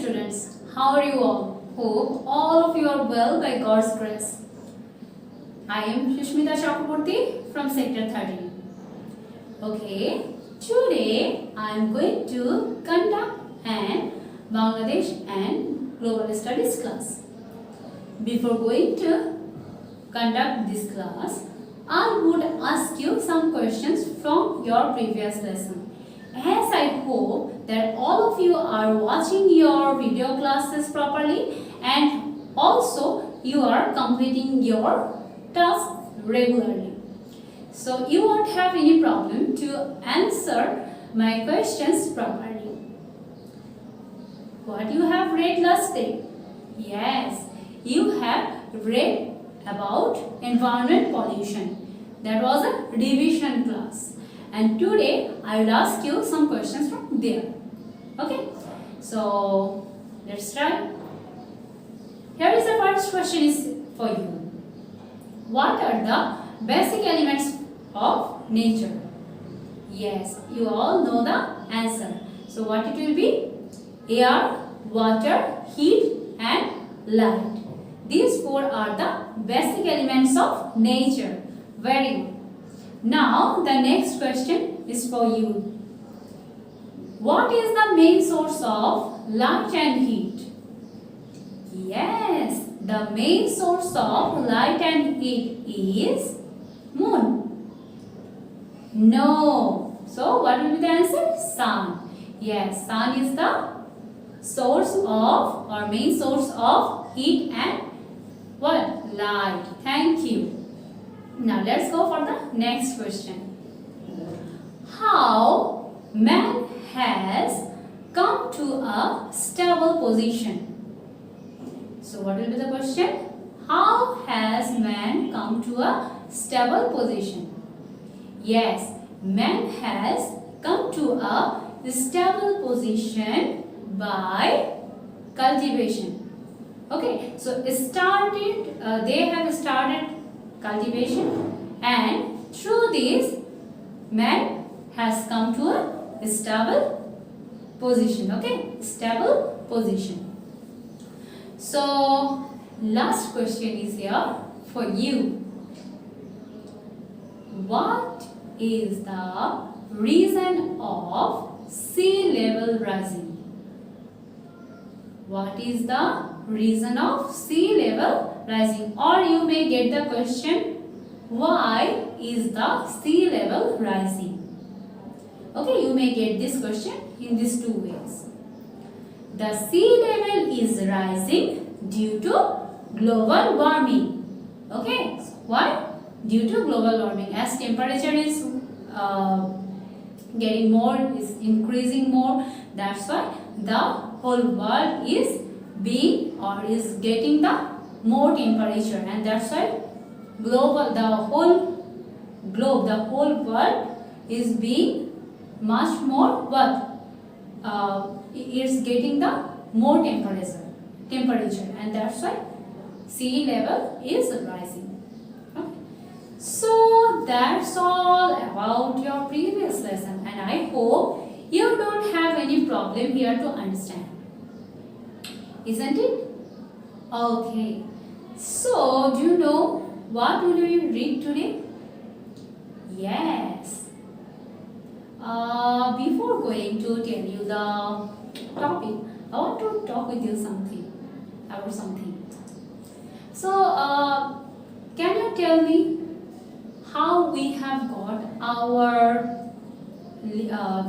students, how are you all? Hope all of you are well by God's grace. I am Shushmita Chakraborty from Sector 13. Okay, today I am going to conduct an Bangladesh and Global Studies class. Before going to conduct this class, I would ask you some questions from your previous lesson. As I hope that all of you are watching your video classes properly and also you are completing your tasks regularly. So you won't have any problem to answer my questions properly. What you have read last day? Yes, you have read about environment pollution. That was a revision class. And today I will ask you some questions from there. Okay, so let's try. Here is the first question is for you. What are the basic elements of nature? Yes, you all know the answer. So what it will be? Air, water, heat and light. These four are the basic elements of nature. Very good. Now the next question is for you. What is the main source of light and heat? Yes, the main source of light and heat is moon. No. So what will be the answer? Sun. Yes, sun is the source of or main source of heat and what? Light. Thank you. Now let's go for the next question. How man has come to a stable position? So what will be the question? How has man come to a stable position? Yes, man has come to a stable position by cultivation. Okay, so they have started cultivation and through this man has come to a stable position. Okay, stable position. So last question is here for you. What is the reason of sea level rising? What is the reason of sea level rising? Or you may get the question, why is the sea level rising? Okay, you may get this question in these two ways. The sea level is rising due to global warming. Okay, why? Due to global warming. As temperature is getting more, is increasing more, that's why the whole world is being or is getting the more temperature, and that's why the whole world is being much more it's getting the more temperature, and that's why sea level is rising. Okay. So that's all about your previous lesson, and I hope you don't have any problem here to understand. Isn't it? Okay. So, do you know what will we read today? Yes. Before going to tell you the topic, I want to talk with you about something. So, can you tell me how we have got our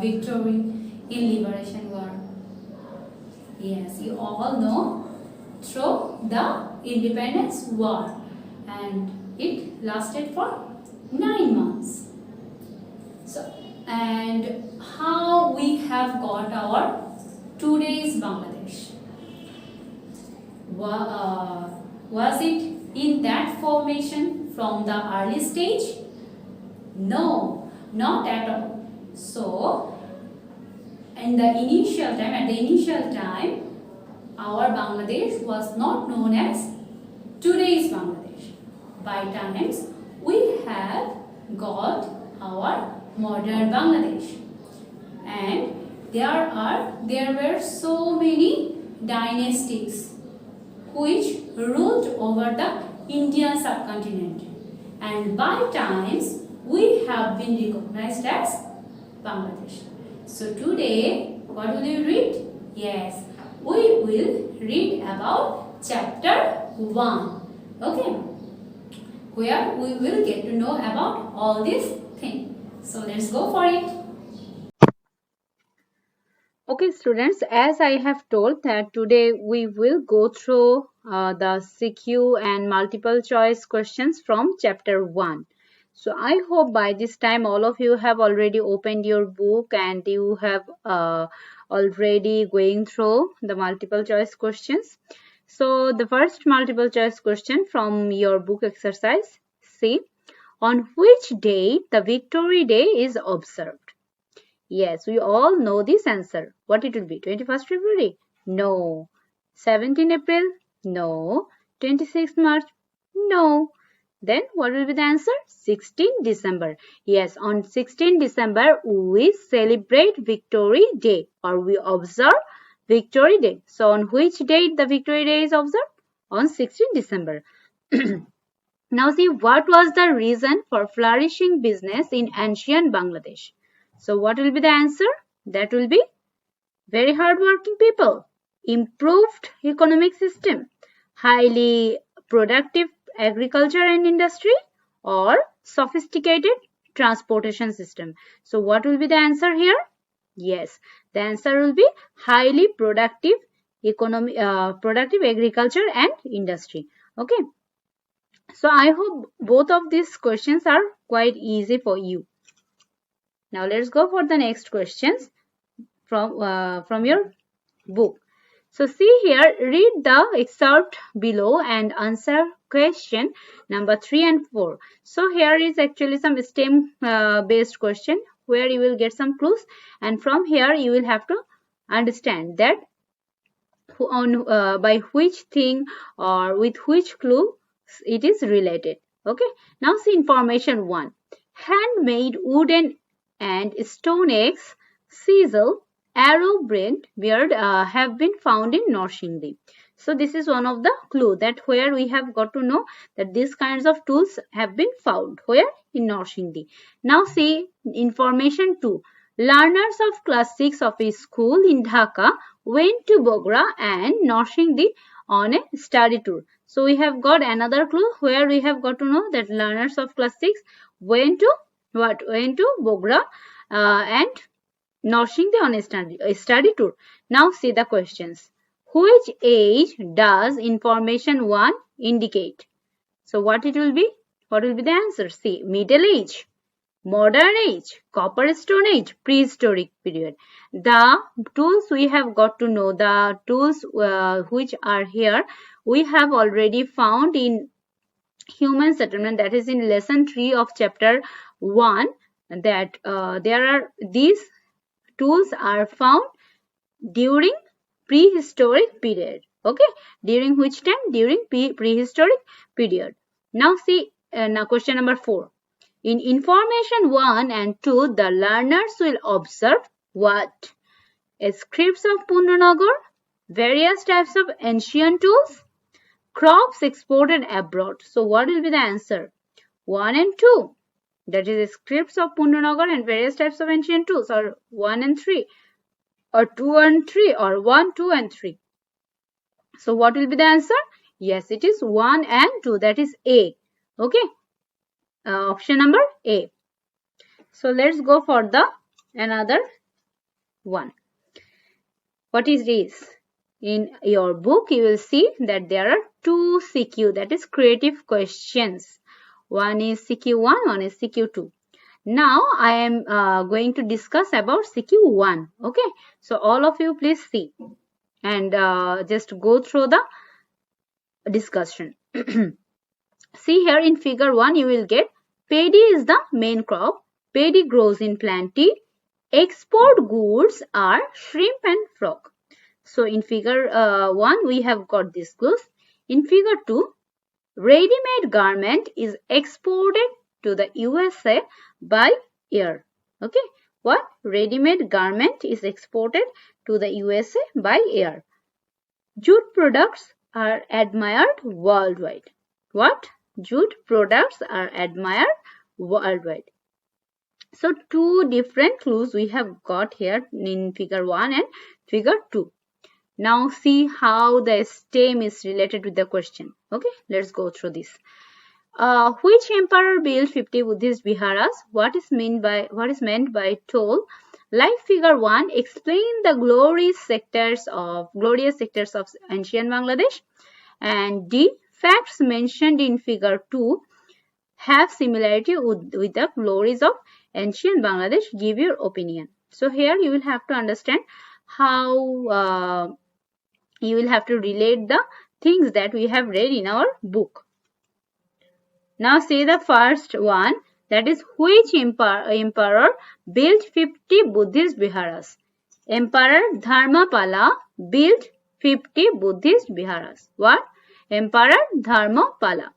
victory in Liberation War? Yes, you all know, through the Independence War, and it lasted for 9 months. So, and how we have got our today's Bangladesh? Was it in that formation from the early stage? No, not at all. So, at the initial time, our Bangladesh was not known as today's Bangladesh. By times, we have got our modern Bangladesh, and there were so many dynasties which ruled over the Indian subcontinent, and by times we have been recognized as Bangladesh. So today, what will you read? Yes, we will read about chapter 1. Okay, where we will get to know about all these things. So let's go for it. Okay, students, as I have told that today we will go through the CQ and multiple choice questions from chapter 1. So I hope by this time all of you have already opened your book and you have already going through the multiple choice questions. So the first multiple choice question from your book exercise, see, on which date the Victory Day is observed? Yes, we all know this answer. What it will be? 21st February? No. 17 April? No. 26th March? No. Then what will be the answer? 16 December. Yes, on 16 December we celebrate Victory Day or we observe Victory Day. So on which date the Victory Day is observed? On 16 December. Now see, what was the reason for flourishing business in ancient Bangladesh? So what will be the answer? That will be very hardworking people, improved economic system, highly productive agriculture and industry, or sophisticated transportation system. So what will be the answer here? Yes, the answer will be highly productive productive agriculture and industry. Okay. So I hope both of these questions are quite easy for you. Now let's go for the next questions from your book. So see here, read the excerpt below and answer question number 3 and 4. So here is actually some STEM based question where you will get some clues, and from here you will have to understand that by which thing or with which clue it is related. Okay. Now see information 1. Handmade wooden and stone eggs, sisal, arrow beard have been found in Norsingdi. So this is one of the clue that where we have got to know that these kinds of tools have been found. Where? In Norsingdi. Now see information 2. Learners of class 6 of a school in Dhaka went to Bogra and Norsingdi on a study tour. So we have got another clue where we have got to know that learners of class 6 went to what? Went to Bogra and Norsingdi on a study tour. Now see the questions. Which age does information 1 indicate? So what it will be? What will be the answer? See, Middle Age, Modern Age, Copper Stone Age, Prehistoric period. The tools we have got to know, the tools which are here, we have already found in human settlement, that is in lesson 3 of chapter 1, that these tools are found during prehistoric period. Okay, during which time? During prehistoric period. Now see now question number 4. In information 1 and 2, the learners will observe what? Scripts of Punjanagar, various types of ancient tools, crops exported abroad. So what will be the answer? 1 and 2. That is scripts of Punjanagar and various types of ancient tools, or 1 and 3, or 2 and 3, or 1, 2 and 3. So what will be the answer? Yes, it is 1 and 2. That is A. Okay. Option number A. So let's go for the another one. What is this? In your book, you will see that there are 2 CQ, that is creative questions. One is CQ1, one is CQ2. Now I am going to discuss about CQ1. Okay. So all of you please see and just go through the discussion. See here in figure 1 you will get paddy is the main crop. Paddy grows in plenty. Export goods are shrimp and frog. So in figure 1 we have got this clues. In figure 2, ready-made garment is exported to the USA by air. Okay. What? Ready-made garment is exported to the USA by air. Jute products are admired worldwide. What? Jute products are admired worldwide. So two different clues we have got here in figure 1 and figure 2. Now see how the stem is related with the question. Okay, let's go through this. Which emperor built 50 Buddhist viharas? What is meant by toll? Like figure 1, explain the glorious sectors of ancient Bangladesh. And D, facts mentioned in figure 2 have similarity with the glories of ancient Bangladesh. Give your opinion. So here you will have to understand how you will have to relate the things that we have read in our book. Now say the first one, that is which emperor built 50 Buddhist viharas? Emperor Dharmapala built 50 Buddhist viharas. What? Emperor Dharmapala.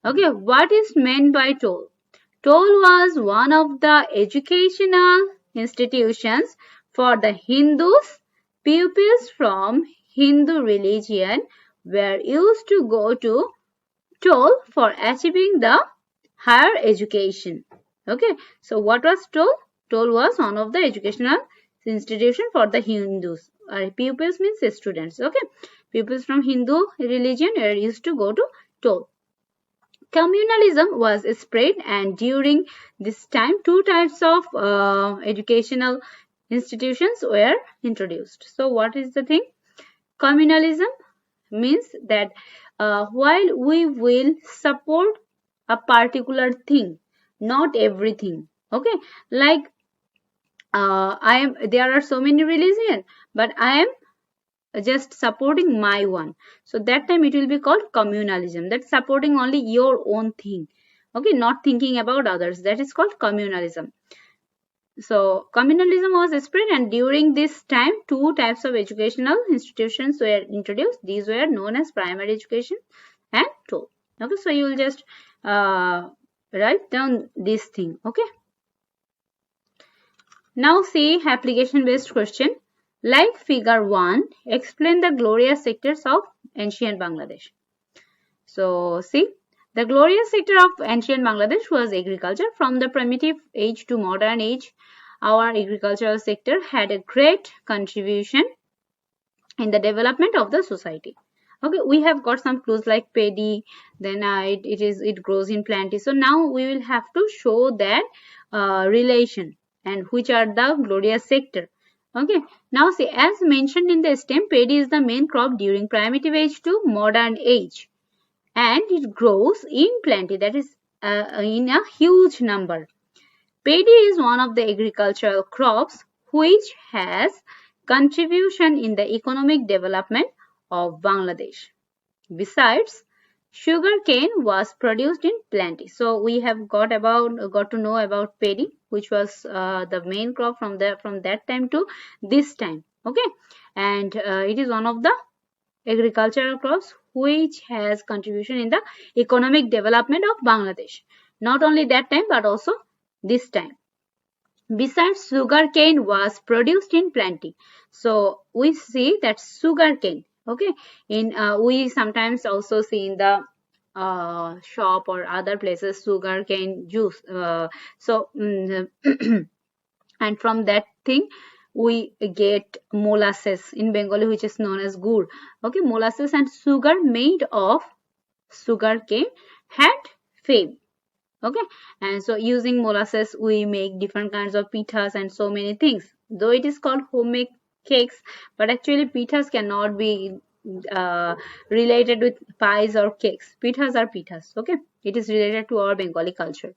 Okay, what is meant by toll? Toll was one of the educational institutions for the Hindus. Pupils from Hindu religion were used to go to toll for achieving the higher education. Okay, so what was toll? Toll was one of the educational institution for the Hindus. Pupils means students. Okay, pupils from Hindu religion were used to go to toll. Communalism was spread, and during this time two types of educational institutions were introduced. So what is the thing? Communalism means that while we will support a particular thing, not everything. Okay, like there are so many religions, but I am just supporting my one. So that time it will be called communalism. That's supporting only your own thing. Okay, not thinking about others. That is called communalism. So communalism was spread, and during this time two types of educational institutions were introduced. These were known as primary education and toll. Okay, so you will just write down this thing. Okay, now see application based question. Like figure 1, explain the glorious sectors of ancient Bangladesh. So see, the glorious sector of ancient Bangladesh was agriculture. From the primitive age to modern age, our agricultural sector had a great contribution in the development of the society. Okay, we have got some clues like paddy, then it grows in plenty. So now we will have to show that relation and which are the glorious sector. Okay, now see, as mentioned in the stem, paddy is the main crop during primitive age to modern age, and it grows in plenty, that is in a huge number. Paddy is one of the agricultural crops which has contribution in the economic development of Bangladesh. Besides, sugarcane was produced in plenty. So we have got to know about paddy, which was the main crop from that time to this time. Okay, and it is one of the agricultural crops which has contribution in the economic development of Bangladesh. Not only that time but also this time. Besides, sugarcane was produced in plenty. So we see that sugarcane. Okay, in we sometimes also see in the shop or other places sugarcane juice. And from that thing we get molasses in Bengali, which is known as gur. Okay, molasses and sugar made of sugarcane had fame. Okay, and so using molasses we make different kinds of pithas and so many things. Though it is called homemade cakes, but actually pithas cannot be related with pies or cakes. Pithas are pithas. Okay, it is related to our Bengali culture.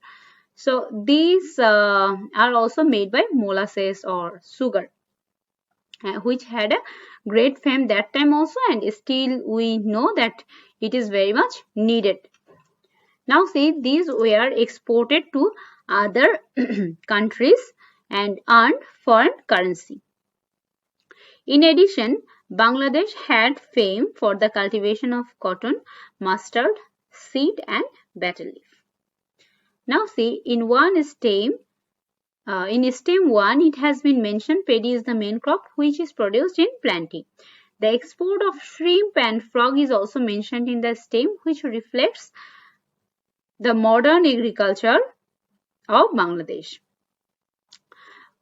So these are also made by molasses or sugar, which had a great fame that time also, and still we know that it is very much needed. Now see, these were exported to other countries and earned foreign currency. In addition, Bangladesh had fame for the cultivation of cotton, mustard, seed and betel leaf. Now see, in stem 1 it has been mentioned paddy is the main crop which is produced in plenty. The export of shrimp and frog is also mentioned in the stem, which reflects the modern agriculture of Bangladesh.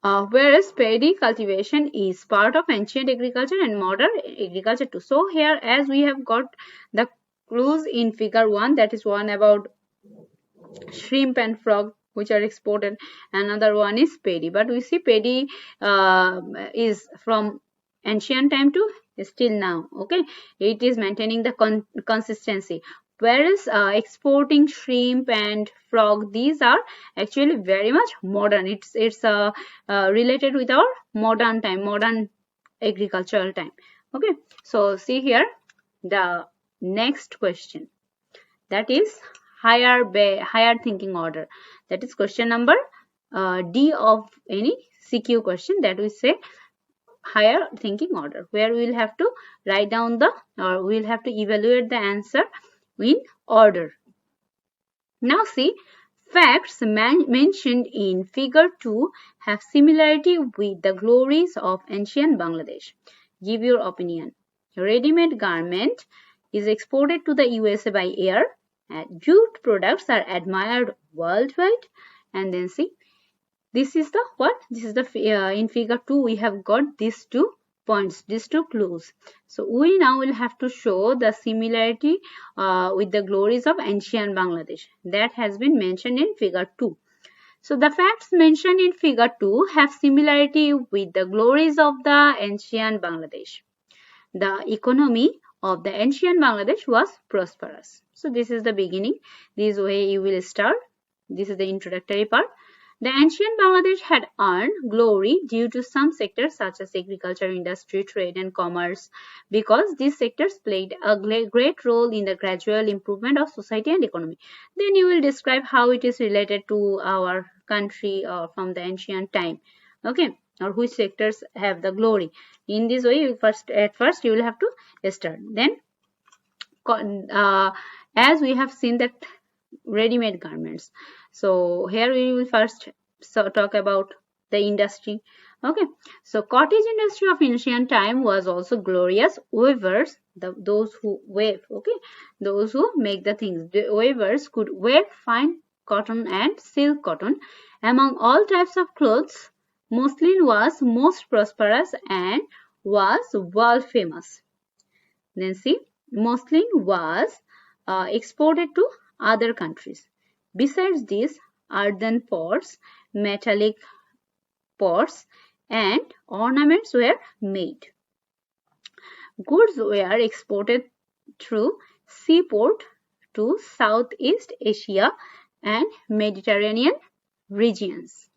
Whereas paddy cultivation is part of ancient agriculture and modern agriculture too. So here, as we have got the clues in figure 1, that is one about shrimp and frog which are exported, another one is paddy, but we see paddy is from ancient time to still now. Okay, it is maintaining the consistency, whereas exporting shrimp and frog, these are actually very much modern. It's related with our modern time, modern agricultural time. Okay, so see here the next question, that is higher thinking order. That is question number D of any CQ question, that we say higher thinking order, where we will have to write down or we will have to evaluate the answer in order. Now see, facts mentioned in figure 2 have similarity with the glories of ancient Bangladesh. Give your opinion. Ready-made garment is exported to the USA by air. Jute products are admired worldwide. And then see, this is the what? This is the in figure 2 we have got these 2 points, these 2 clues. So we now will have to show the similarity with the glories of ancient Bangladesh that has been mentioned in figure 2. So the facts mentioned in figure 2 have similarity with the glories of the ancient Bangladesh. The economy of the ancient Bangladesh was prosperous. So this is the beginning. This way you will start. This is the introductory part. The ancient Bangladesh had earned glory due to some sectors such as agriculture, industry, trade and commerce, because these sectors played a great role in the gradual improvement of society and economy. Then you will describe how it is related to our country from the ancient time. Okay, or which sectors have the glory. In this way, at first you will have to start. Then as we have seen that ready-made garments, so here we will first talk about the industry. Okay, so cottage industry of ancient time was also glorious. Weavers, those who weave, okay, those who make the things, the weavers could weave fine cotton and silk cotton. Among all types of clothes, muslin was most prosperous and was world famous. Then see, muslin was exported to other countries. Besides this, earthen pots, metallic pots and ornaments were made. Goods were exported through seaport to Southeast Asia and Mediterranean regions.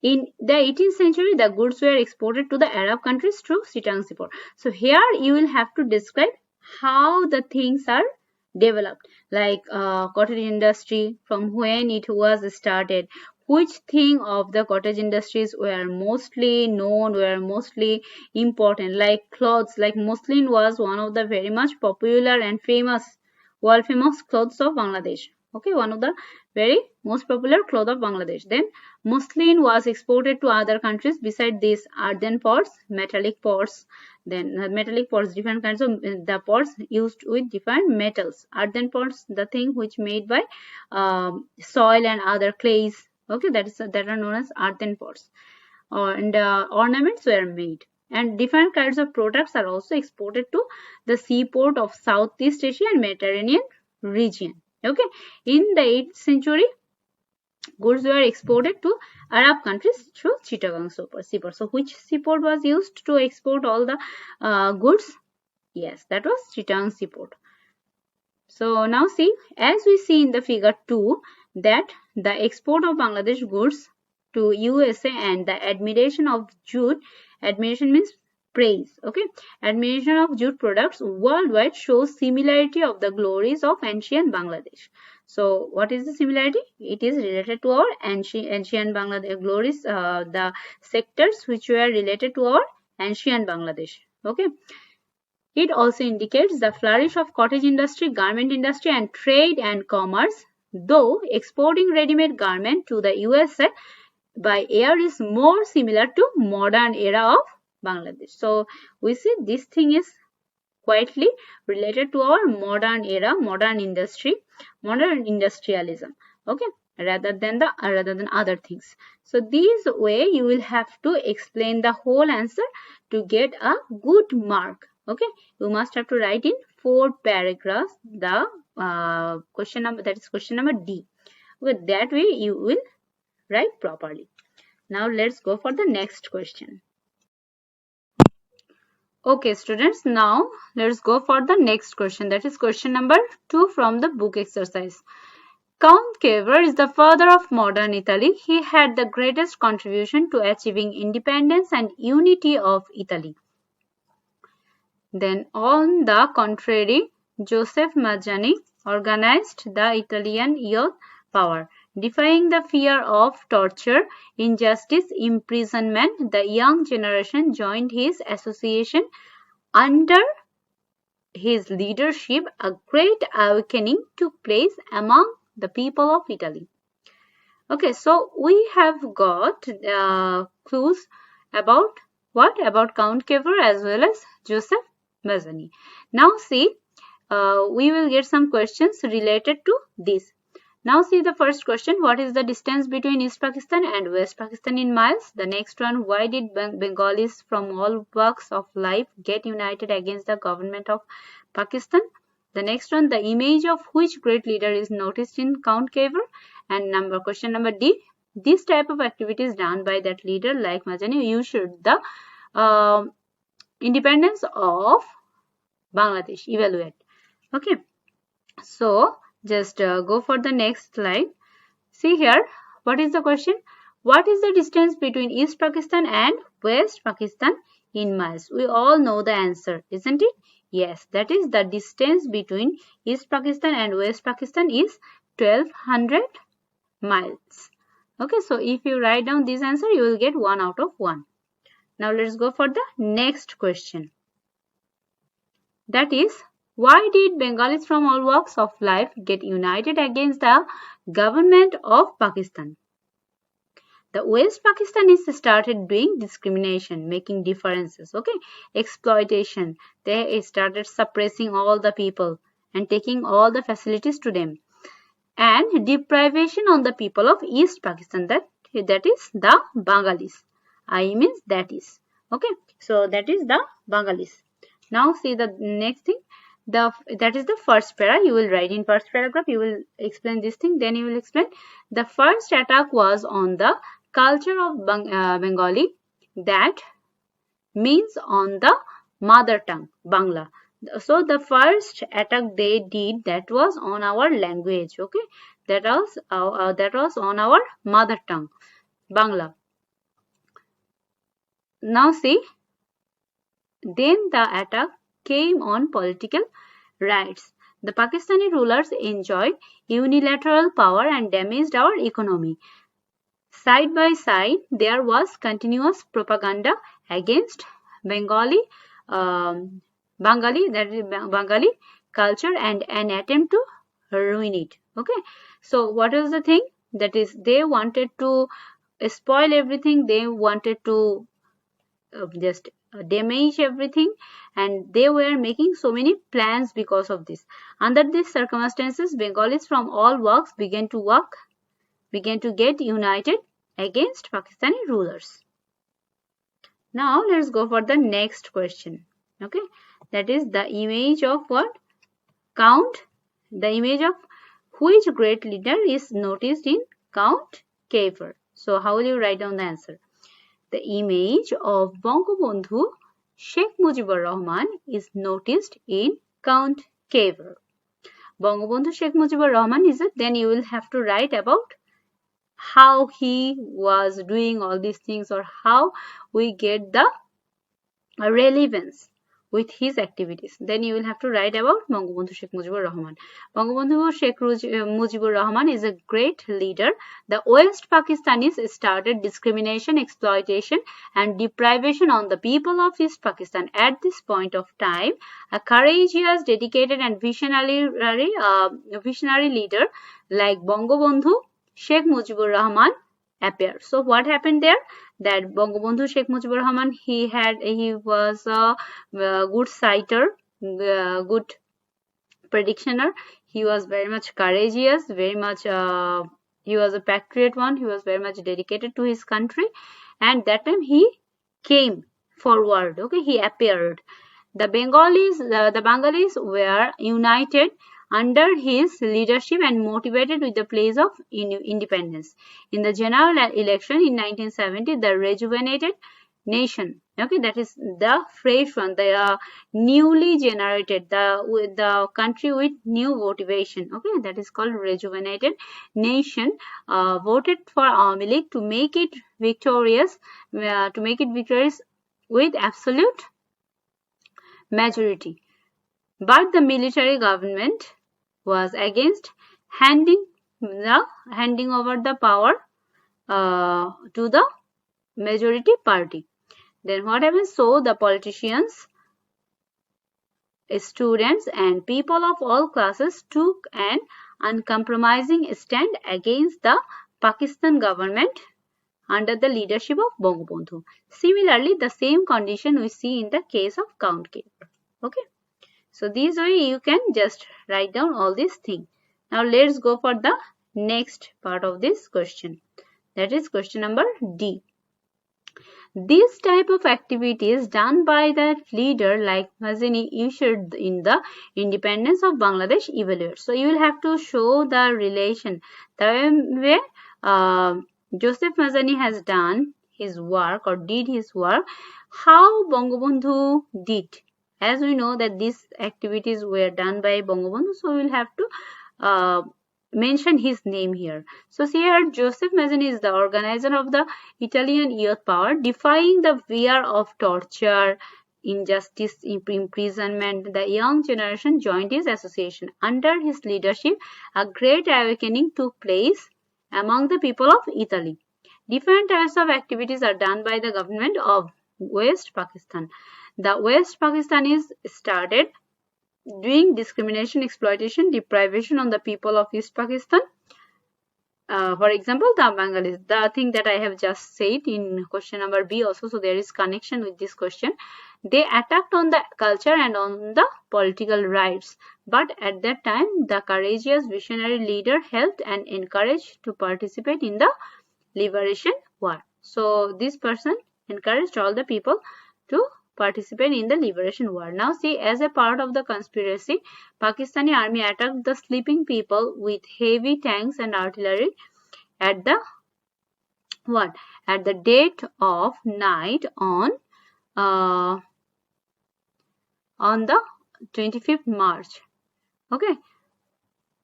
In the 18th century, the goods were exported to the Arab countries through Chittagong seaport. So here you will have to describe how the things are developed, like cottage industry, from when it was started, which thing of the cottage industries were mostly known, were mostly important, like clothes, like muslin was one of the very much popular and famous, world famous clothes of Bangladesh. Okay, one of the very most popular cloth of Bangladesh. Then muslin was exported to other countries. Beside this, earthen pots, metallic pots. Then metallic pots, different kinds of the pots used with different metals. Earthen pots, the thing which made by soil and other clays. Okay, that are known as earthen pots. And ornaments were made. And different kinds of products are also exported to the seaport of Southeast Asia and Mediterranean region. Okay, in the 8th century, goods were exported to Arab countries through Chittagong seaport. So which seaport was used to export all the goods? Yes, that was Chittagong seaport. So now see, as we see in the figure 2, that the export of Bangladesh goods to USA and the admiration of jute, admiration means praise, okay, admiration of jute products worldwide shows similarity of the glories of ancient Bangladesh. So what is the similarity? It is related to our ancient Bangladesh glories, the sectors which were related to our ancient Bangladesh. Okay, it also indicates the flourish of cottage industry, garment industry and trade and commerce, though exporting ready-made garment to the USA by air is more similar to modern era of Bangladesh. So we see this thing is quietly related to our modern era, modern industry, modern industrialism, okay, rather than other things. So this way you will have to explain the whole answer to get a good mark. Okay, you must have to write in 4 paragraphs the question number, that is question number D. With that way you will write properly. Now let's go for the next question. Okay, students, now let's go for the next question. That is question number 2 from the book exercise. Count Cavour is the father of modern Italy. He had the greatest contribution to achieving independence and unity of Italy. Then, on the contrary, Joseph Mazzini organized the Italian youth power. Defying the fear of torture, injustice, imprisonment, the young generation joined his association. Under his leadership, a great awakening took place among the people of Italy. Okay, so we have got clues about what? About Count Cavour as well as Joseph Mazzini. Now see, we will get some questions related to this. Now see the first question. What is the distance between East Pakistan and West Pakistan in miles? The next one, why did Bengalis from all walks of life get united against the government of Pakistan? The next one, the image of which great leader is noticed in Count Cavour? And question number D, this type of activity is done by that leader like Mazzini. You should the independence of Bangladesh evaluate. Okay, so just go for the next slide. See here, what is the question? What is the distance between East Pakistan and West Pakistan in miles? We all know the answer, isn't it? Yes, that is the distance between East Pakistan and West Pakistan is 1200 miles. Okay, so if you write down this answer, you will get 1 out of 1. Now let's go for the next question. That is, why did Bengalis from all walks of life get united against the government of Pakistan? The West Pakistanis started doing discrimination, making differences, okay, exploitation. They started suppressing all the people and taking all the facilities to them. And deprivation on the people of East Pakistan, that is the Bengalis. I means that is, okay, so that is the Bengalis. Now see the next thing. That is the first para. You will write in first paragraph. You will explain this thing. Then you will explain. The first attack was on the culture of Bengali. That means on the mother tongue, Bangla. So the first attack they did, that was on our language. Okay, that was on our mother tongue, Bangla. Now see. Then the attack came on political rights. The Pakistani rulers enjoyed unilateral power and damaged our economy. Side by side, there was continuous propaganda against Bengali culture and an attempt to ruin it. Okay, so what is the thing? That is, they wanted to spoil everything. They wanted to just damage everything, and they were making so many plans because of this. Under these circumstances, Bengalis from all walks began to get united against Pakistani rulers. Now let's go for the next question. Okay, that is the image of what? Count. The image of which great leader is noticed in Count Cavour. So how will you write down the answer? The image of Bangabandhu Sheikh Mujibur Rahman is noticed in Count Cavour. Bangabandhu Sheikh Mujibur Rahman is it? Then you will have to write about how he was doing all these things, or how we get the relevance with his activities. Then you will have to write about Bangabandhu Sheikh Mujibur Rahman. Bangabandhu Sheikh Mujibur Rahman is a great leader. The West Pakistanis started discrimination, exploitation and deprivation on the people of East Pakistan. At this point of time, a courageous, dedicated and visionary leader like Bangabandhu Sheikh Mujibur Rahman appeared. So what happened there? that Bangabandhu Sheikh Mujibur Rahman, he was a good citer, good predictioner. He was very much courageous, very much he was a patriot one. He was very much dedicated to his country, and that time he came forward. Okay, he appeared. The Bengalis were united under his leadership and motivated with the place of independence. In the general election in 1970, the rejuvenated nation, okay, that is the fresh one, the newly generated, the country with new motivation, okay, that is called rejuvenated nation, voted for Awami League to make it victorious, with absolute majority. But the military government was against handing over the power to the majority party. Then what happens? So the politicians, students, and people of all classes took an uncompromising stand against the Pakistan government under the leadership of Bangabandhu. Similarly, the same condition we see in the case of Count Kebar. Okay. So this way you can just write down all these things. Now let's go for the next part of this question. That is question number D. This type of activities done by the leader like Mazini issued in the independence of Bangladesh evaluate. So you will have to show the relation, the way Joseph Mazani has done his work or did his work, how Bangabandhu did. As we know that these activities were done by Bangabandhu, so we will have to mention his name here. So see here, Joseph Mazzini is the organizer of the Italian youth power, defying the fear of torture, injustice, imprisonment. The young generation joined his association. Under his leadership, a great awakening took place among the people of Italy. Different types of activities are done by the government of West Pakistan. The West Pakistanis started doing discrimination, exploitation, deprivation on the people of East Pakistan. For example, the Bengalis, the thing that I have just said in question number B also, so there is connection with this question. They attacked on the culture and on the political rights, but at that time the courageous visionary leader helped and encouraged to participate in the liberation war. So this person encouraged all the people to participate in the liberation war. Now see, as a part of the conspiracy, Pakistani army attacked the sleeping people with heavy tanks and artillery at the dead of night on the 25th March. Okay,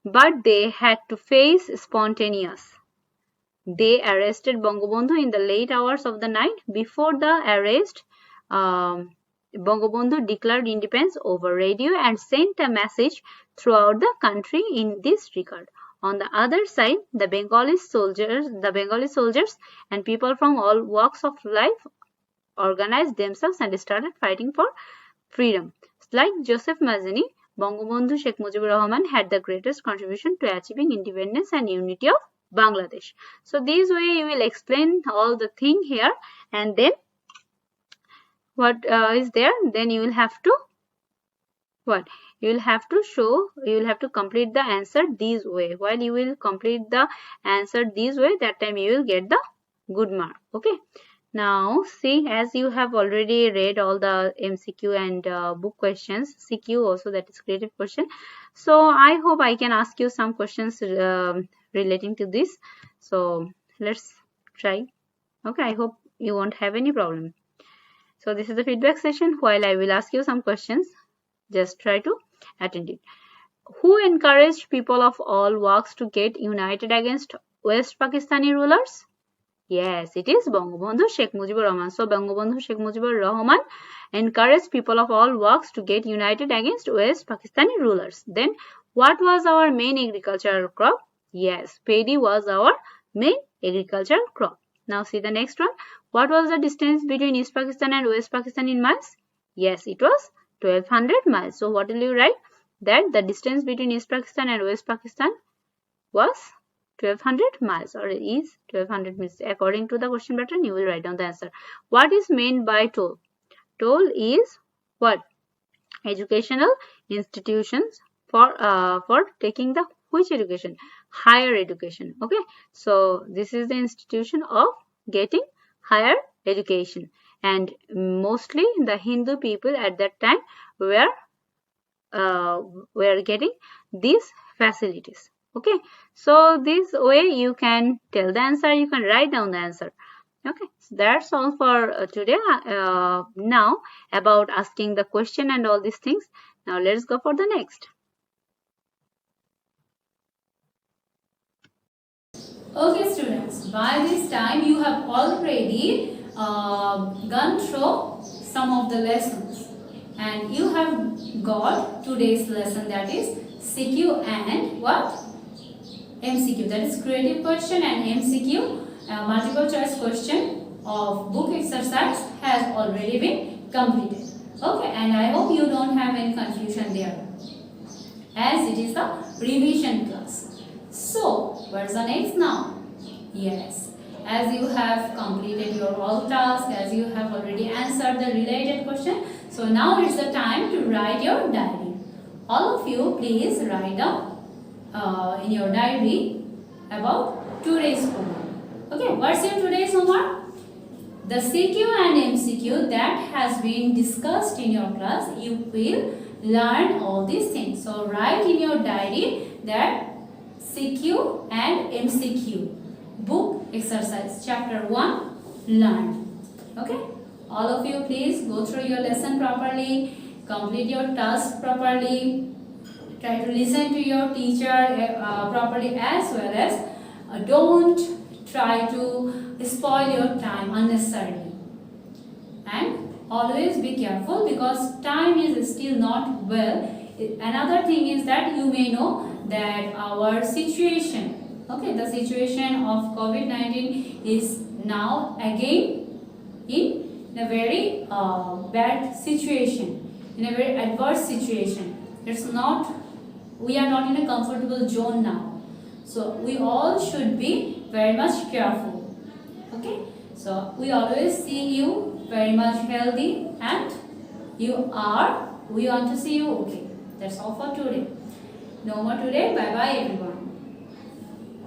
but they had to face spontaneous. They arrested Bangabandhu in the late hours of the night. Before the arrest, Bangabandhu declared independence over radio and sent a message throughout the country in this regard. On the other side, the Bengali soldiers and people from all walks of life organized themselves and started fighting for freedom. Like Joseph Mazzini, Bangabandhu Sheikh Mujibur Rahman had the greatest contribution to achieving independence and unity of Bangladesh. So this way you will explain all the thing here, and then what is there, then you will have to complete the answer this way. While you will complete the answer this way, that time you will get the good mark. Okay, now see, as you have already read all the MCQ and book questions, CQ also, that is creative question, so I hope I can ask you some questions relating to this. So let's try. Okay, I hope you won't have any problem. So this is the feedback session. While I will ask you some questions, just try to attend it. Who encouraged people of all walks to get united against West Pakistani rulers? Yes, it is Bangabandhu Sheikh Mujibur Rahman. So Bangabandhu Sheikh Mujibur Rahman encouraged people of all walks to get united against West Pakistani rulers. Then what was our main agricultural crop? Yes, paddy was our main agricultural crop. Now see the next one. What was the distance between East Pakistan and West Pakistan in miles? Yes, it was 1200 miles. So what will you write? That the distance between East Pakistan and West Pakistan was 1200 miles, or is 1200 miles? According to the question pattern, you will write down the answer. What is meant by toll? Toll is what? Educational institutions for taking the which education? Higher education. Okay, so this is the institution of getting higher education, and mostly the Hindu people at that time were getting these facilities. Okay, so this way you can tell the answer, you can write down the answer. Okay, so that's all for today. Now about asking the question and all these things. Now let's go for the next. Okay students, by this time you have already gone through some of the lessons, and you have got today's lesson, that is CQ and what? MCQ, that is creative question and MCQ, multiple choice question of book exercise has already been completed. Okay, and I hope you don't have any confusion there, as it is the revision class. So, what's the next now? Yes, as you have completed your all tasks, as you have already answered the related question, so now it's the time to write your diary. All of you please write down in your diary about today's homework. Okay, what's your today's homework? The CQ and MCQ that has been discussed in your class, you will learn all these things. So write in your diary that CQ and MCQ book exercise chapter 1 learned. Okay, all of you please go through your lesson properly, complete your task properly, try to listen to your teacher properly, as well as don't try to spoil your time unnecessarily, and always be careful because time is still not well. Another thing is that you may know that our situation, okay, the situation of COVID-19 is now again in a very bad situation, in a very adverse situation. We are not in a comfortable zone now, so we all should be very much careful. Okay, so we always see you very much healthy, and we want to see you okay. That's all for today. No more today. Bye bye everyone.